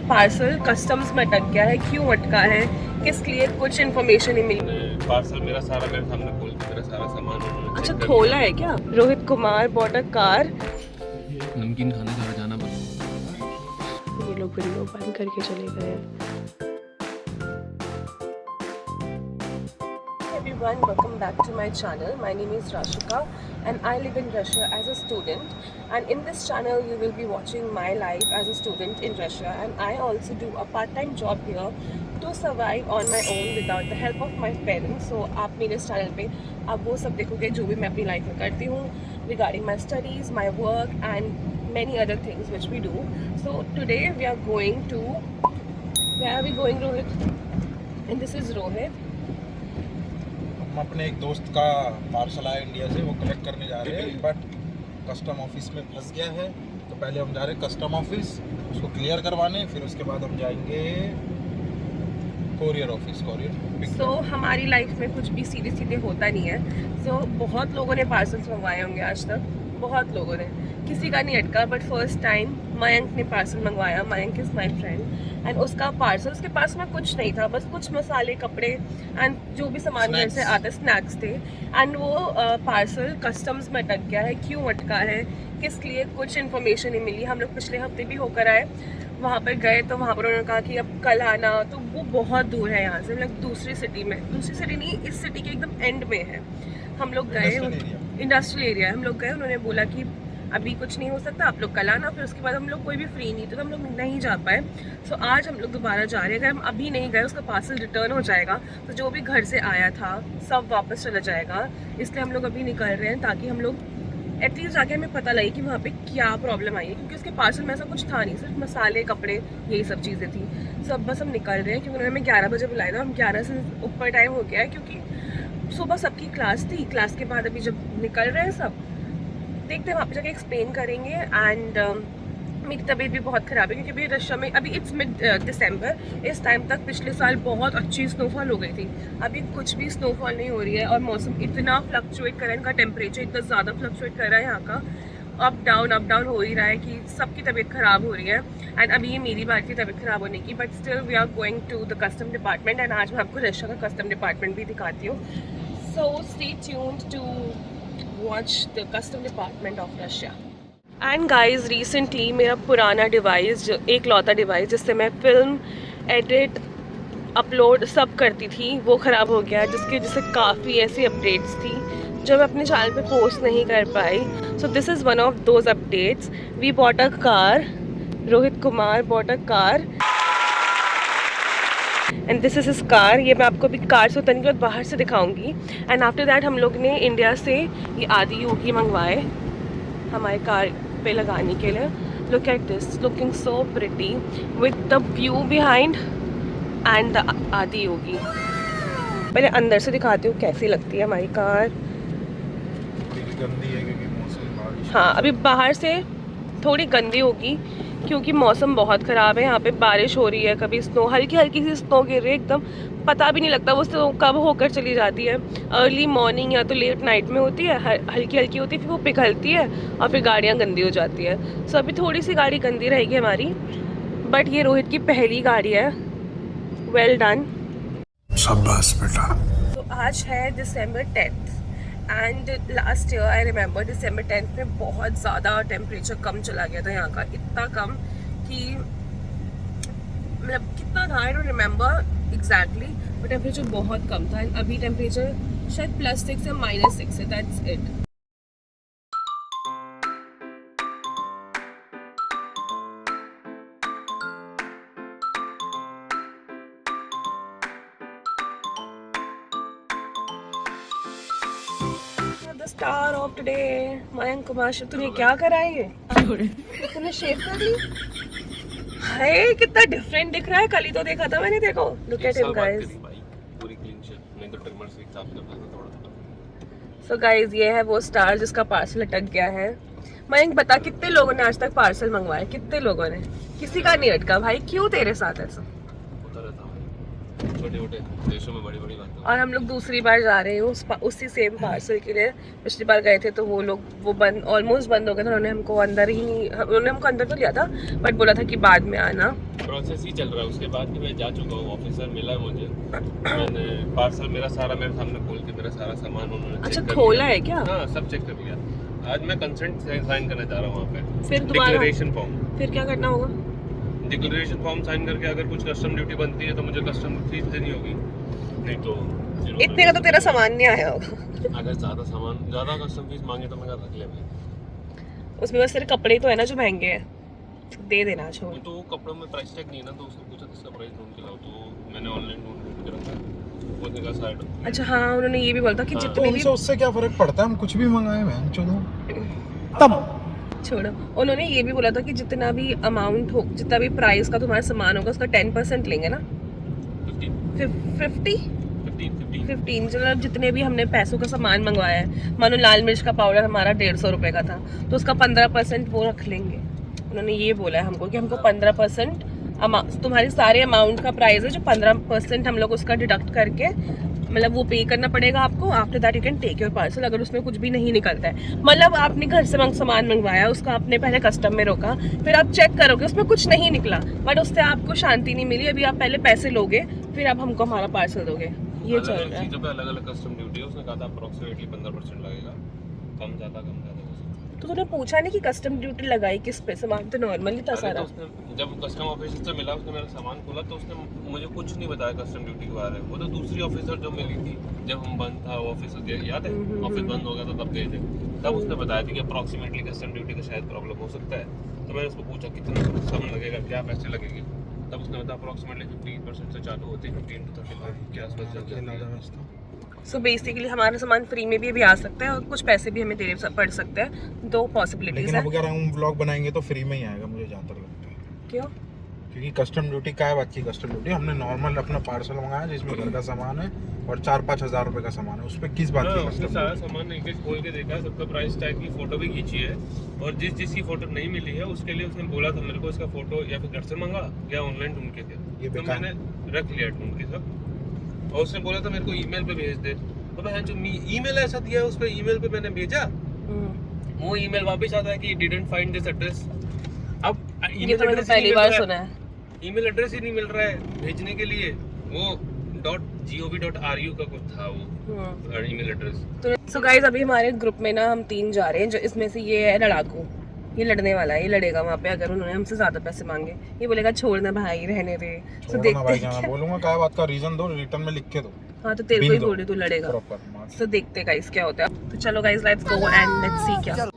Parcel customs में अटक गया है। क्यों अटका है, किस लिए, कुछ इन्फॉर्मेशन नहीं मिली। पार्सल मेरा सारा मेरे सामने खोल के मेरा सारा सामान अच्छा खोला है क्या? Rohit Kumar bought a car. नमकीन खाने घर जाना पड़ा। ये लोग विंडो बंद करके चले गए हैं। Everyone, welcome back to my channel. My name is Rashika and I live in Russia as a student, and in this channel you will be watching my life as a student in Russia, and I also do a part-time job here to survive on my own without the help of my parents. So आप मेरे इस channel पे आप वो सब देखोगे जो भी मैं अपनी लाइफ में करती हूँ regarding my studies, my work and many other things which we do. So today we are going to, where are we going, Rohit? And this is Rohit. हम अपने एक दोस्त का पार्सल आया इंडिया से, वो कलेक्ट करने जा रहे हैं, बट कस्टम ऑफिस में फंस गया है। तो पहले हम जा रहे हैं कस्टम ऑफिस, उसको क्लियर करवाने, फिर उसके बाद हम जाएंगे कोरियर ऑफिस। So हमारी लाइफ में कुछ भी सीधे सीधे होता नहीं है। So बहुत लोगों ने पार्सल्स मंगवाए होंगे आज तक, बहुत लोगों ने, किसी का नहीं अटका, बट फर्स्ट टाइम मयंक ने पार्सल मंगवाया। Mayank is my friend and उसका पार्सल, उसके पास में कुछ नहीं था, बस कुछ मसाले, कपड़े एंड जो भी सामान घर से आते स्नैक्स थे, एंड वो पार्सल कस्टम्स में अटक गया है। क्यों अटका है, किस लिए, कुछ इन्फॉर्मेशन नहीं मिली। हम लोग पिछले हफ्ते भी होकर आए, वहाँ पर गए तो वहाँ पर उन्होंने कहा कि अब कल आना, तो वो बहुत दूर है यहाँ से, मतलब दूसरी सिटी में, दूसरी सिटी नहीं, इस सिटी के एकदम एंड में है। हम लोग गए, इंडस्ट्रियल एरिया, हम लोग गए, उन्होंने बोला कि अभी कुछ नहीं हो सकता, आप लोग कल आना। फिर उसके बाद हम लोग कोई भी फ्री नहीं थे तो हम लोग नहीं जा पाए। सो आज हम लोग दोबारा जा रहे हैं। अगर हम अभी नहीं गए उसका पार्सल रिटर्न हो जाएगा, तो जो भी घर से आया था सब वापस चला जाएगा। इसलिए हम लोग अभी निकल रहे हैं ताकि हम लोग एटलीस्ट जाके हमें पता लगे कि वहाँ पे क्या प्रॉब्लम आई है, क्योंकि उसके पार्सल में ऐसा कुछ था नहीं, सिर्फ मसाले, कपड़े, यही सब चीज़ें थी। सो अब बस हम निकल रहे हैं, क्योंकि उन्होंने हमें 11 बजे बुलाया था। हम 11 से ऊपर टाइम हो गया है, क्योंकि सुबह सबकी क्लास थी। क्लास के बाद अभी जब निकल रहे हैं सब, देखते हैं वहाँ पे जाके एक्सप्लेन करेंगे। एंड मेरी तबीयत भी बहुत ख़राब है, क्योंकि अभी रशिया में अभी इट्स मिड दिसंबर, इस टाइम तक पिछले साल बहुत अच्छी स्नोफॉल हो गई थी। अभी कुछ भी स्नोफॉल नहीं हो रही है, और मौसम इतना फ्लक्चुएट कर रहा है, इनका टेम्परेचर इतना ज़्यादा फ्लक्चुएट कर रहा है यहाँ का, अप डाउन हो ही रहा है कि सबकी तबीयत ख़राब हो रही है। एंड अभी ये मेरी बात की तबीयत ख़राब होने की, but still we are going to the custom department, एंड आज मैं आपको रशिया का कस्टम डिपार्टमेंट भी दिखाती हूँ। So stay tuned to watch the custom department of Russia. And guys, recently मेरा पुराना डिवाइस, जो एक लौता डिवाइस जिससे मैं फिल्म एडिट, अपलोड सब करती थी, वो ख़राब हो गया, जिसकी वजह से काफ़ी ऐसी अपडेट्स थी जो मैं अपने चैनल पे पोस्ट नहीं कर पाई। So this is one of those updates. We bought a car, Rohit Kumar bought a car, and this is his car. ये मैं आपको अभी कार से उतरने के बाद बाहर से दिखाऊंगी। एंड आफ्टर दैट हम लोग ने इंडिया से ये आदि योगी मंगवाए हमारे कार पे लगाने के लिए। Look at this, looking so pretty with the view behind and the आदि योगी। पहले अंदर से दिखाती हूँ कैसी लगती है हमारी कार। गंदी है क्योंकि मौसम बारिश। हाँ, अभी बाहर से थोड़ी गंदी होगी क्योंकि मौसम बहुत ख़राब है। यहाँ पे बारिश हो रही है, कभी स्नो, हल्की हल्की सी स्नो गिर रही है, एकदम पता भी नहीं लगता वो स्नो कब होकर चली जाती है। अर्ली मॉर्निंग या तो लेट नाइट में होती है, हल्की हल्की होती है, फिर वो पिघलती है और फिर गाड़ियाँ गंदी हो जाती है। सो अभी थोड़ी सी गाड़ी गंदी रहेगी हमारी, बट ये रोहित की पहली गाड़ी है। वेल डन, शाबाश बेटा। तो आज है December 10th and last year I remember December 10th में बहुत ज़्यादा टेम्परेचर कम चला गया था यहाँ का, इतना कम कि मतलब कितना था I don't remember exactly, but temperature बहुत कम था। एंड अभी टेम्परेचर शायद +6 या -6 है, that's it. Star of today Mayank Kumar, तूने क्या करा है ये? तूने शेव कर ली? हाय कितना डिफरेंट दिख रहा है, कल ही तो देखा था मैंने। देखो, लुक एट हिम गाइस। पूरी क्लीन शेव, नहीं तो ट्रिमर से साफ करना थोड़ा। सो गाइस, ये है वो स्टार जिसका पार्सल अटक गया है। मयंक बता, कितने लोगों ने आज तक पार्सल मंगवाए? कितने लोगों ने? किसी का नहीं अटका भाई, क्यों तेरे साथ ऐसा? होता रहता है। छोटे छोटे देशों में बड़ी बड़ी बातें। और हम लोग दूसरी बार जा रहे हैं उसी सेम पार्सल के लिए। पिछली बार गए थे तो वो बंद, ऑलमोस्ट बंद हो गया था। उन्होंने हमको अंदर तो लिया था बट बोला था कि बाद में आना। प्रोसेस ही चल रहा है। उसके बाद भी मैं जा चुका हूँ, ऑफिसर मिला है मुझे, मैंने पार्सल मेरा सामने खोल के मेरा सारा सामान उन्होंने अच्छा चेक कर खोला लिया। है क्या? हाँ, सब चेक कर लिया। आज मैं कंसेंट साइन करने जा रहा हूँ वहाँ पे। फिर दोबारा डिक्लेरेशन फॉर्म, फिर क्या करना होगा? डिक्लेरेशन फॉर्म साइन करके अगर कुछ कस्टम ड्यूटी बनती है तो मुझे कस्टम फीस देनी होगी, नहीं तो इतने का तो तेरा सामान नहीं आया होगा। अगर ज़्यादा कस्टम फीस मांगे तो मैं रख ले भाई। उसमें बस तेरे कपड़े तो है ना जो महंगे हैं, दे देना छोड़। तो वो कपड़ों में प्राइस टैग नहीं है ना, तो उसने पूछा किसका प्राइस ढूंढ के लाओ, तो मैंने ऑनलाइन ढूंढ के रखा है। वो देखा साइड। अच्छा हाँ, उन्होंने ये भी बोला था कि हाँ। तो जितने भी उनसे उससे क्या फर्क पड़ता है, हम कुछ भी मंगाए मैं चलो तब। छोड़ो, उन्होंने ये भी बोला था कि जितना भी अमाउंट हो, जितना भी प्राइस का तुम्हारा सामान होगा उसका 10% लेंगे ना। 15 चलो, जितने भी हमने पैसों का सामान मंगवाया है, मानो लाल मिर्च का पाउडर हमारा 150 रुपये का था तो उसका 15% वो रख लेंगे। उन्होंने ये बोला है हमको कि हमको 15% तुम्हारे सारे अमाउंट का प्राइस है, जो 15% हम लोग उसका डिडक्ट करके मतलब वो पे करना पड़ेगा आपको। After that you can take your parcel, अगर उसमें कुछ भी नहीं निकलता है। मतलब आपने घर से सामान मंगवाया, उसका आपने पहले कस्टम में रोका, फिर आप चेक करोगे उसमें कुछ नहीं निकला, बट उससे आपको शांति नहीं मिली। अभी आप पहले पैसे लोगे, फिर आप हमको हमारा पार्सल दोगे। ये चल रहा है। चीज़ों पे अलग-अलग कस्टम ड्यूटी है। उसने कहा था अप्रोक्सीमेटली 15% लगेगा, कम ज़्यादा हो सकता है। तो तूने पूछा नहीं कि कस्टम ड्यूटी लगाई किस पे? सामान तो नॉर्मली था सारा। तो उसने जब कस्टम ऑफिसर से मिला, उसने मेरा सामान खोला तो उसने मुझे कुछ नहीं बताया कस्टम ड्यूटी के बारे में। वो तो दूसरी ऑफिसर जो मिली थी जब हम बंद था ऑफिस, याद है? ऑफिस बंद हो गया था तब गए थे, तब उसने बताया था कि अप्रोक्सीमेटली कस्टम ड्यूटी का शायद प्रॉब्लम हो सकता है। तो मैंने उसको पूछा कितना कम लगेगा, क्या पैसे लगेंगे, तब उसने बताया अप्रोक्सीमेटली 15% से चालू होती है, 15 to 35 के आसपास चल जाती है। सो बेसिकली हमारा सामान फ्री में भी अभी आ सकता है और कुछ पैसे भी हमें देने पड़ सकते हैं। दो पॉसिबिलिटीज लेकिन है। अब अगर हम व्लॉग बनाएंगे तो फ्री में ही आएगा, मुझे जहाँ तक लगता है। क्यों? क्योंकि कस्टम ड्यूटी का है, बच्ची कस्टम ड्यूटी हमने नॉर्मल अपना पार्सल मंगाया जिसमें घर का सामान है और 4-5 हज़ार रुपए का सामान है, उस पर किस बात की उसने कस्टम सारा सामान एक एक खोल के देखा, सबका प्राइस टैग की फोटो भी खींची है, और जिसकी फोटो नहीं मिली है उसके लिए उसने बोला था मेरे को इसका फोटो या फिर घर से मंगा या ऑनलाइन ढूंढ के दे, तो मैंने रख लिया ढूंढ के सब। और उसने बोला था मेरे को ईमेल पे भेज दे, तो मैं जो ईमेल ऐसा दिया है उस पे ईमेल पे मैंने भेजा, वो ईमेल वापस आता है कि डिडंट फाइंड दिस एड्रेस। अब ये तो मैंने पहली बार सुना है। ईमेल एड्रेस ही नहीं मिल रहा है भेजने के लिए, वो .gov.ru का कुछ था वो ईमेल एड्रेस। सो गाइस, अभी हमारे ग्रुप में ना हम 3 जा रहे हैं, जो इसमें से ये है लड़ाकू, ये लड़ने वाला है, ये लड़ेगा वहाँ पे। अगर उन्होंने हमसे ज्यादा पैसे मांगे ये बोलेगा छोड़ना भाई, रहने दे। तो देखते हैं, बोलूंगा क्या बात का रीजन दो, रिटर्न में लिख के दो। हाँ तो तेरे को ही बोल रही, तू लड़ेगा। तो देखते गाइस क्या होता है। तो चलो guys, let's go and let's see क्या।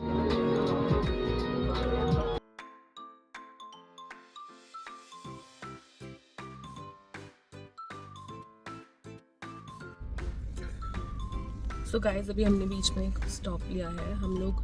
सो गाइस, अभी हमने बीच में एक स्टॉप लिया है। हम लोग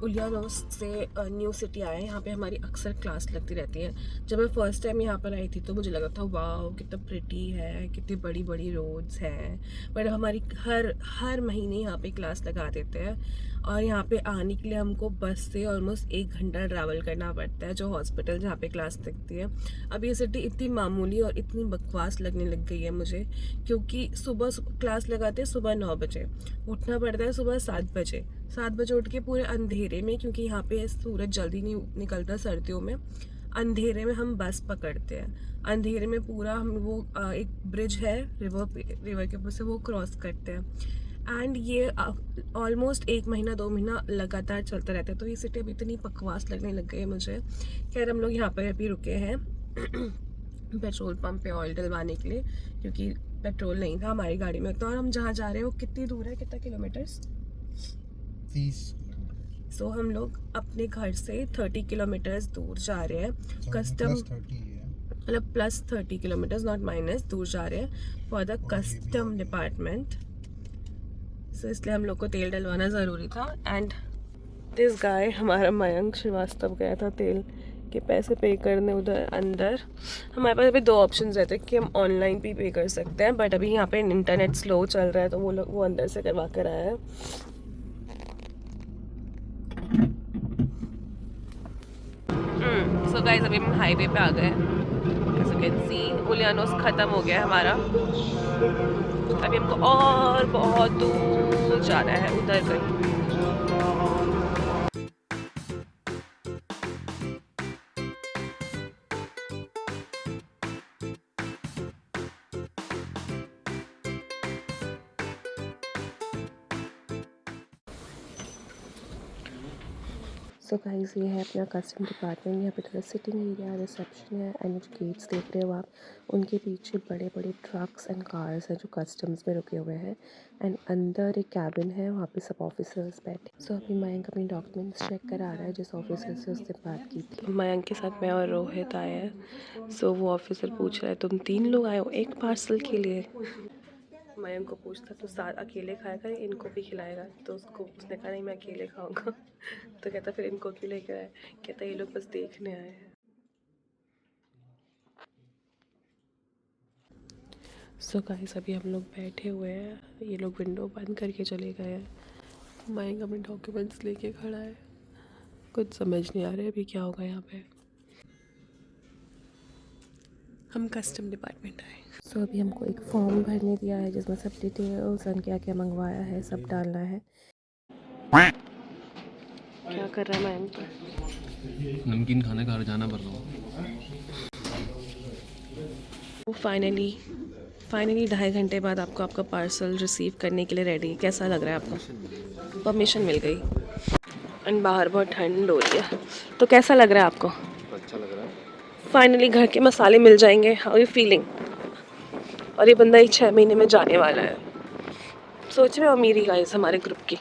उलियानोस से न्यू सिटी आए हैं। यहाँ पे हमारी अक्सर क्लास लगती रहती है। जब मैं फर्स्ट टाइम यहाँ पर आई थी तो मुझे लगा था वाह कितना प्रिटी है, कितनी बड़ी बड़ी रोड्स हैं, बट हमारी हर महीने यहाँ पे क्लास लगा देते हैं। और यहाँ पे आने के लिए हमको बस से ऑलमोस्ट 1 घंटा ट्रैवल करना पड़ता है, जो हॉस्पिटल जहाँ पे क्लास लगती है। अब ये सिटी इतनी मामूली और इतनी बकवास लगने लग गई है मुझे, क्योंकि सुबह क्लास लगाते हैं सुबह 9 बजे, उठना पड़ता है सुबह 7 बजे। 7 बजे उठ के पूरे अंधेरे में, क्योंकि यहाँ पे सूरज जल्दी नहीं निकलता सर्दियों में, अंधेरे में हम बस पकड़ते हैं। अंधेरे में पूरा हम वो एक ब्रिज है रिवर के ऊपर से, वो क्रॉस करते हैं। एंड ये ऑलमोस्ट 1 महीना 2 महीना लगातार चलता रहता है। तो ये सिटी अभी इतनी बकवास लगने लग गई है मुझे। खैर हम लोग यहाँ पर अभी रुके हैं पेट्रोल पंप पे ऑयल डलवाने के लिए, क्योंकि पेट्रोल नहीं था हमारी गाड़ी में। तो और हम जहाँ जा रहे हैं वो कितनी दूर है, कितना किलोमीटर्स? 30। सो हम लोग अपने घर से 30 किलोमीटर्स दूर जा रहे हैं। कस्टम मतलब +30 किलोमीटर्स, नॉट माइनस, दूर जा रहे हैं फॉर द कस्टम डिपार्टमेंट। सो इसलिए हम लोग को तेल डलवाना ज़रूरी था। एंड दिस गाय, हमारा मयंक श्रीवास्तव, गया था तेल के पैसे पे करने उधर अंदर। हमारे पास अभी 2 ऑप्शन रहते हैं कि हम ऑनलाइन भी पे कर सकते हैं, बट अभी यहाँ पे इंटरनेट स्लो चल रहा है तो वो अंदर से करवा कर आया है। सो गाइस, अभी हम हाईवे पे आ गए हैं। As you can see, उलियानोस ख़त्म हो गया है हमारा। अभी हमको और बहुत दूर जाना है, उधर कहीं। सो गाइस, ये है अपना कस्टम डिपार्टमेंट। यहाँ पे थोड़ा सिटिंग एरिया, रिसेप्शन है एंड जो गेट्स देख रहे हो आप, उनके पीछे बड़े बड़े ट्रक्स एंड कार्स हैं जो कस्टम्स में रुके हुए हैं। एंड अंदर एक कैबिन है, वहाँ पे सब ऑफिसर्स बैठे। सो अभी मयंक अपनी डॉक्यूमेंट्स चेक करा रहा है जिस ऑफिसर से उससे बात की थी। मयंक के साथ मैं और रोहित आए हैं। सो वो ऑफिसर पूछ रहा है, तुम 3 लोग आए हो एक पार्सल के लिए? मयंक को पूछता तो साथ अकेले खाएगा, इनको भी खिलाएगा? तो उसने कहा नहीं, मैं अकेले खाऊंगा। तो कहता फिर इनको क्यों लेकर आए? कहता ये लोग बस देखने आए हैं। सो गाइस, अभी हम लोग बैठे हुए हैं, ये लोग विंडो बंद करके चले गए हैं। मयंक अपने डॉक्यूमेंट्स लेके खड़ा है। कुछ समझ नहीं आ रहा है अभी क्या होगा यहाँ पे। हम कस्टम डिपार्टमेंट आए। सो अभी हमको एक फॉर्म भरने दिया है जिसमें सब डिटेल्स और क्या क्या मंगवाया है सब डालना है। क्या कर रहा है मयंक? नमकीन खाने का जाना पड़ रहा हूँ। फाइनली 2.5 घंटे बाद आपको आपका पार्सल रिसीव करने के लिए रेडी। कैसा लग रहा है आपको? परमिशन मिल गई एंड बाहर बहुत ठंड हो रही है, तो कैसा लग रहा है आपको? अच्छा लग रहा है। फाइनली घर के मसाले मिल जाएंगे। How you feeling? और ये बंदा ही 6 महीने में जाने वाला है। सोच रहे हो अमीरी गाइस हमारे ग्रुप की।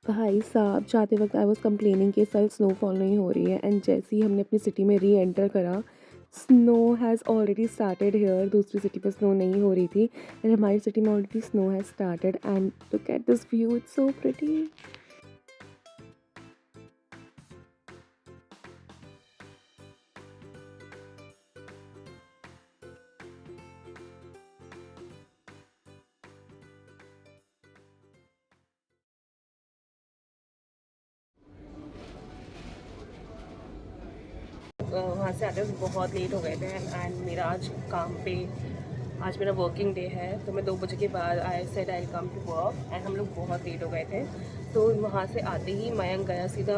भाई साहब, जाते वक्त आई वॉज कंप्लेनिंग कि साल स्नोफॉल नहीं हो रही है एंड जैसे ही हमने अपनी सिटी में री एंटर करा, snow has already started here. दूसरी सिटी पर स्नो नहीं हो रही थी एंड हमारी सिटी में already snow has started. And look at this view, it's so pretty. वहाँ से आते वक्त बहुत लेट हो गए थे एंड मेरा आज मेरा वर्किंग डे है, तो मैं 2 बजे के बाद I said I come to work and हम लोग बहुत लेट हो गए थे। तो वहाँ से आते ही मयंक गया सीधा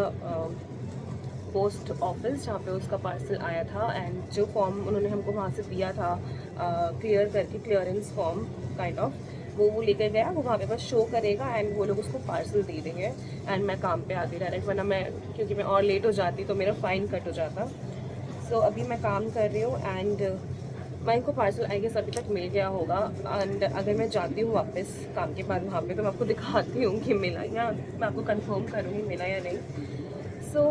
पोस्ट ऑफिस जहाँ पे उसका पार्सल आया था एंड जो फॉर्म उन्होंने हमको वहाँ से दिया था क्लियर करके, क्लियरेंस फॉर्म काइंड ऑफ, वो लेकर गया। वो वहाँ पे बस शो करेगा एंड वो लोग उसको पार्सल दे देंगे एंड मैं काम पे आती डायरेक्ट, वरना क्योंकि मैं और लेट हो जाती तो मेरा फ़ाइन कट हो जाता। सो अभी मैं काम कर रही हूँ एंड मयंक को पार्सल आई गेस अभी तक मिल गया होगा। एंड अगर मैं जाती हूँ वापस काम के बाद वहाँ पे तो मैं आपको दिखाती हूँ कि मिला, या मैं आपको कंफर्म करूँगी मिला या नहीं। सो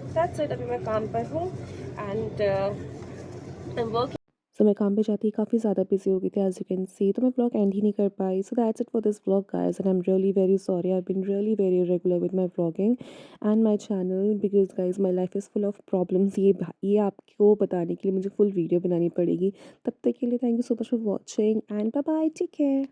दैट्स इट। अभी मैं काम पर हूँ एंड आई एम वर्किंग। सो मैं काम पे जाती काफ़ी ज़्यादा बिजी हो गई थी एज यू कैन सी, तो मैं ब्लॉग एंड ही नहीं कर पाई। So that's it for this blog guys and I am really very sorry. I have been really very regular with my vlogging and my channel because guys my life is full of problems. ये आपको बताने के लिए मुझे full video बनानी पड़ेगी। तब तक के लिए thank you so much for watching and bye bye, take care.